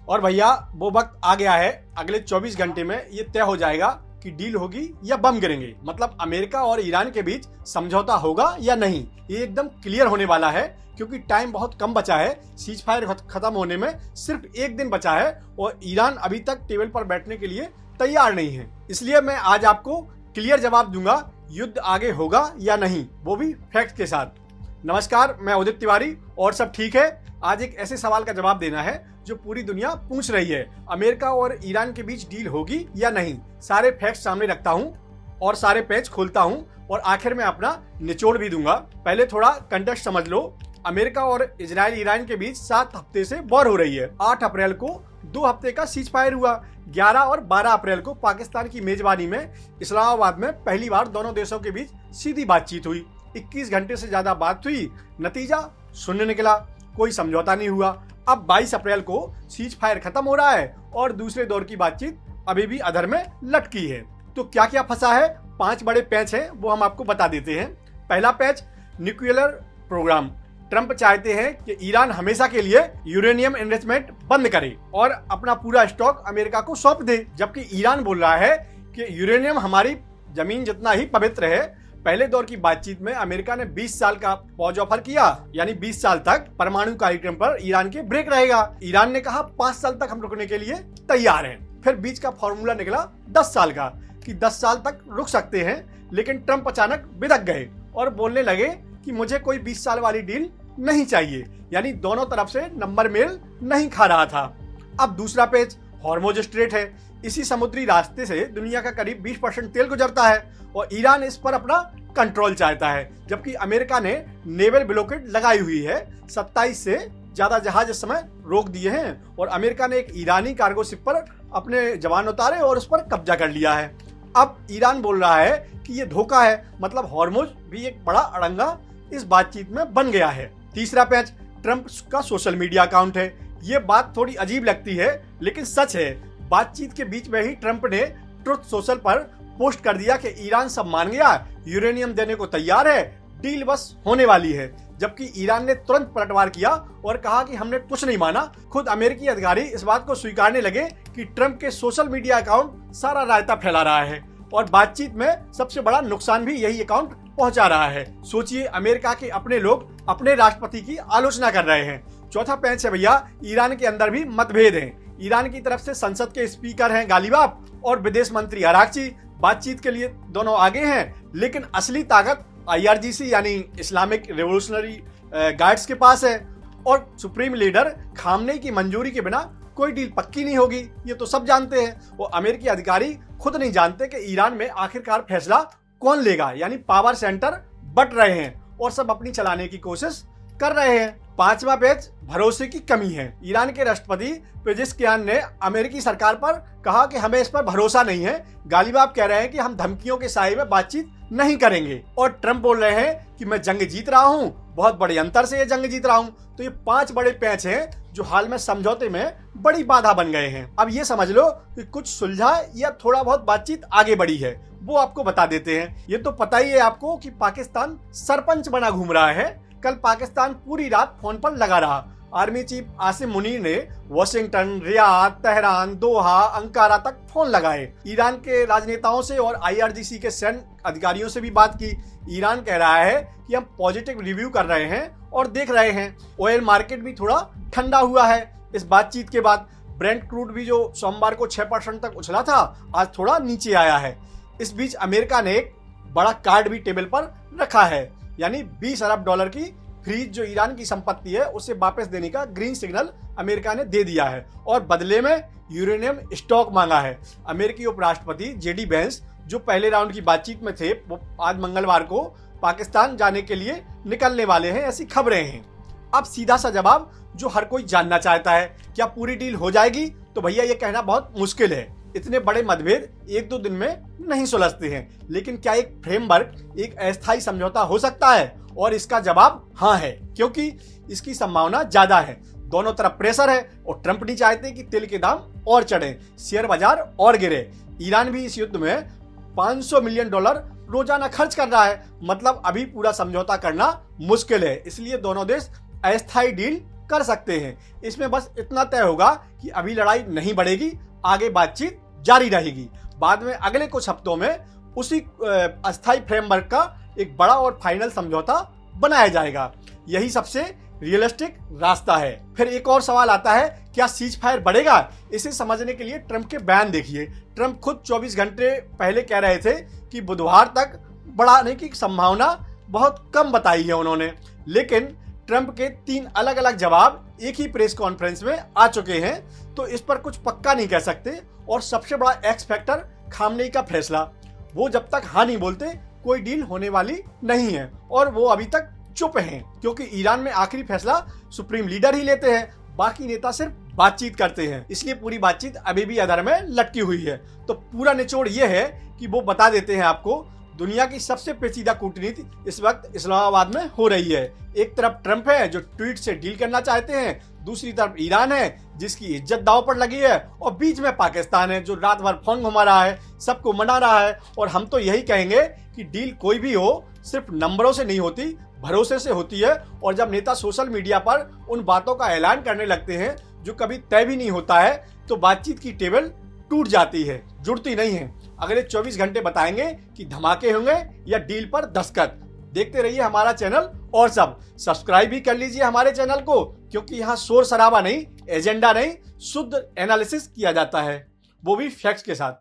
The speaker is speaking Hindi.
और भैया वो वक्त आ गया है, अगले 24 घंटे में ये तय हो जाएगा कि डील होगी या बम गिरेंगे। मतलब अमेरिका और ईरान के बीच समझौता होगा या नहीं, ये एकदम क्लियर होने वाला है, क्योंकि टाइम बहुत कम बचा है। सीज फायर खत्म होने में सिर्फ 1 दिन बचा है और ईरान अभी तक टेबल पर बैठने के लिए तैयार नहीं है। इसलिए मैं आज आपको क्लियर जवाब दूंगा, युद्ध आगे होगा या नहीं, वो भी फैक्ट के साथ। नमस्कार, मैं उदित तिवारी और सब ठीक है। आज एक ऐसे सवाल का जवाब देना है जो पूरी दुनिया पूछ रही है, अमेरिका और ईरान के बीच डील होगी या नहीं। सारे फैक्ट्स सामने रखता हूँ और सारे पेज खोलता हूँ और आखिर में अपना निचोड़ भी दूंगा। पहले थोड़ा कंटेक्स्ट समझ लो। अमेरिका और इजराइल ईरान के बीच 7 हफ्ते से वॉर हो रही है। 8 अप्रैल को 2 हफ्ते का सीज फायर हुआ। 11 और 12 अप्रैल को पाकिस्तान की मेजबानी में इस्लामाबाद में पहली बार दोनों देशों के बीच सीधी बातचीत हुई। 21 घंटे से ज्यादा बात हुई, नतीजा शून्य निकला, कोई समझौता नहीं हुआ। अब 22 अप्रैल को सीज फायर खत्म हो रहा है और दूसरे दौर की बातचीत अभी भी अधर में लटकी है। तो क्या क्या फंसा है, 5 बड़े पैच हैं, वो हम आपको बता देते हैं। पहला पैच, न्यूक्लियर प्रोग्राम। ट्रंप चाहते हैं कि ईरान हमेशा के लिए यूरेनियम एनरिचमेंट बंद करे और अपना पूरा स्टॉक अमेरिका को सौंप दे, जबकि ईरान बोल रहा है कि यूरेनियम हमारी जमीन जितना ही पवित्र है। पहले दौर की बातचीत में अमेरिका ने 20 साल का पॉज ऑफर किया, यानी 20 साल तक परमाणु कार्यक्रम पर ईरान के ब्रेक रहेगा। ईरान ने कहा 5 साल तक हम रुकने के लिए तैयार हैं। फिर बीच का फॉर्मूला निकला 10 साल का, कि 10 साल तक रुक सकते हैं। लेकिन ट्रंप अचानक बिदक गए और बोलने लगे कि मुझे कोई 20 साल वाली डील नहीं चाहिए, यानी दोनों तरफ से नंबर मेल नहीं खा रहा था। अब दूसरा पेज, हॉर्मुज स्ट्रेट है। इसी समुद्री रास्ते से दुनिया का करीब 20% तेल गुजरता है और ईरान इस पर अपना कंट्रोल चाहता है, जबकि अमेरिका ने नेवल ब्लॉकेड लगाई हुई है। 27 से ज्यादा जहाज इस समय रोक दिए हैं और अमेरिका ने एक ईरानी कार्गो शिप पर अपने जवान उतारे और उस पर कब्जा कर लिया है। अब ईरान बोल रहा है कि ये धोखा है, मतलब हॉर्मुज भी एक बड़ा अड़ंगा इस बातचीत में बन गया है। तीसरा पैच, ट्रंप का सोशल मीडिया अकाउंट है। ये बात थोड़ी अजीब लगती है लेकिन सच है। बातचीत के बीच में ही ट्रंप ने ट्रुथ सोशल पर पोस्ट कर दिया कि ईरान सब मान गया, यूरेनियम देने को तैयार है, डील बस होने वाली है। जबकि ईरान ने तुरंत पलटवार किया और कहा कि हमने कुछ नहीं माना। खुद अमेरिकी अधिकारी इस बात को स्वीकारने लगे कि ट्रंप के सोशल मीडिया अकाउंट सारा रायता फैला रहा है और बातचीत में सबसे बड़ा नुकसान भी यही अकाउंट पहुंचा रहा है। सोचिए, अमेरिका के अपने लोग अपने राष्ट्रपति की आलोचना कर रहे हैं। चौथा पैंच है भैया, ईरान के अंदर भी मतभेद हैं। ईरान की तरफ से संसद के स्पीकर हैं गालिबाफ और विदेश मंत्री अरागची। बातचीत के लिए दोनों आगे हैं, लेकिन असली ताकत IRGC यानी इस्लामिक रिवोल्यूशनरी गार्ड्स के पास है और सुप्रीम लीडर खामनेई की मंजूरी के बिना कोई डील पक्की नहीं होगी, ये तो सब जानते हैं। वो अमेरिकी अधिकारी खुद नहीं जानते कि ईरान में आखिरकार फैसला कौन लेगा, यानी पावर सेंटर बट रहे हैं और सब अपनी चलाने की कोशिश कर रहे हैं। 5वां पेज, भरोसे की कमी है। ईरान के राष्ट्रपति पेजेस्कियान ने अमेरिकी सरकार पर कहा कि हमें इस पर भरोसा नहीं है। गालिबाफ कह रहे हैं कि हम धमकियों के साए में बातचीत नहीं करेंगे और ट्रंप बोल रहे हैं कि मैं जंग जीत रहा हूं, बहुत बड़े अंतर से ये जंग जीत रहा हूं। तो ये 5 बड़े पैच हैं जो हाल में समझौते में बड़ी बाधा बन गए हैं। अब ये समझ लो कि कुछ सुलझा या थोड़ा बहुत बातचीत आगे बढ़ी है, वो आपको बता देते हैं। ये तो पता ही है आपको कि पाकिस्तान सरपंच बना घूम रहा है। कल पाकिस्तान पूरी रात फोन पर लगा रहा। आर्मी चीफ आसिम मुनीर ने वॉशिंगटन, रियाद, तेहरान, दोहा, अंकारा तक फोन लगाए। ईरान के राजनेताओं से और IRGC के सैन्य अधिकारियों से भी बात की। ईरान कह रहा है कि हम पॉजिटिव रिव्यू कर रहे हैं और देख रहे हैं। ऑयल मार्केट भी थोड़ा ठंडा हुआ है इस बातचीत के बाद। ब्रेंट क्रूड भी जो सोमवार को 6% तक उछला था, आज थोड़ा नीचे आया है। इस बीच अमेरिका ने एक बड़ा कार्ड भी टेबल पर रखा है, यानी $20 अरब की फ्रीज जो ईरान की संपत्ति है उसे वापस देने का ग्रीन सिग्नल अमेरिका ने दे दिया है और बदले में यूरेनियम स्टॉक मांगा है। अमेरिकी उपराष्ट्रपति JD वेंस जो पहले राउंड की बातचीत में थे, वो आज मंगलवार को पाकिस्तान जाने के लिए निकलने वाले हैं, ऐसी खबरें हैं। अब सीधा सा जवाब जो हर कोई जानना चाहता है, क्या पूरी डील हो जाएगी? तो भैया ये कहना बहुत मुश्किल है। इतने बड़े मतभेद 1-2 दिन में नहीं सुलझते हैं, लेकिन क्या एक फ्रेमवर्क, एक अस्थायी समझौता हो सकता है? और इसका जवाब हाँ है, क्योंकि इसकी संभावना ज्यादा है। दोनों तरफ प्रेशर है और ट्रंप नहीं चाहते कि तेल के दाम और चढ़े, शेयर बाजार और गिरे। ईरान भी इस युद्ध में $500 मिलियन रोजाना खर्च कर रहा है, मतलब अभी पूरा समझौता करना मुश्किल है। इसलिए दोनों देश अस्थायी डील कर सकते हैं। इसमें बस इतना तय होगा कि अभी लड़ाई नहीं बढ़ेगी, आगे बातचीत जारी रहेगी। बाद में अगले कुछ हफ्तों में उसी अस्थायी फ्रेमवर्क का एक बड़ा और फाइनल समझौता बनाया जाएगा। यही सबसे रियलिस्टिक रास्ता है। फिर एक और सवाल आता है, क्या सीज फायर बढ़ेगा? इसे समझने के लिए ट्रंप के बयान देखिए। ट्रंप खुद 24 घंटे पहले कह रहे थे कि बुधवार तक बढ़ाने की संभावना बहुत कम बताई है उन्होंने, लेकिन ट्रंप के 3 अलग अलग जवाब एक ही प्रेस कॉन्फ्रेंस में आ चुके हैं, तो इस पर कुछ पक्का नहीं कह सकते। और सबसे बड़ा एक्स फैक्टर खामनेई का फैसला। वो जब तक हाँ नहीं बोलते कोई डील होने वाली नहीं है, और वो अभी तक चुप हैं, क्योंकि ईरान में आखिरी फैसला सुप्रीम लीडर ही लेते हैं, बाकी नेता सिर्फ बातचीत करते हैं। इसलिए पूरी बातचीत अभी भी अधर में लटकी हुई है। तो पूरा निचोड़ ये है कि वो बता देते हैं आपको, दुनिया की सबसे पेचीदा कूटनीति इस वक्त इस्लामाबाद में हो रही है। एक तरफ ट्रंप है जो ट्वीट से डील करना चाहते हैं, दूसरी तरफ ईरान है जिसकी इज्जत दांव पर लगी है, और बीच में पाकिस्तान है जो रात भर फोन घुमा रहा है, सबको मना रहा है। और हम तो यही कहेंगे कि डील कोई भी हो, सिर्फ नंबरों से नहीं होती, भरोसे से होती है। और जब नेता सोशल मीडिया पर उन बातों का ऐलान करने लगते हैं जो कभी तय भी नहीं होता है, तो बातचीत की टेबल टूट जाती है, जुड़ती नहीं है। अगले 24 घंटे बताएंगे कि धमाके होंगे या डील पर दस्तखत। देखते रहिए हमारा चैनल, और सब सब्सक्राइब भी कर लीजिए हमारे चैनल को, क्योंकि यहाँ शोर शराबा नहीं, एजेंडा नहीं, शुद्ध एनालिसिस किया जाता है, वो भी फैक्ट्स के साथ।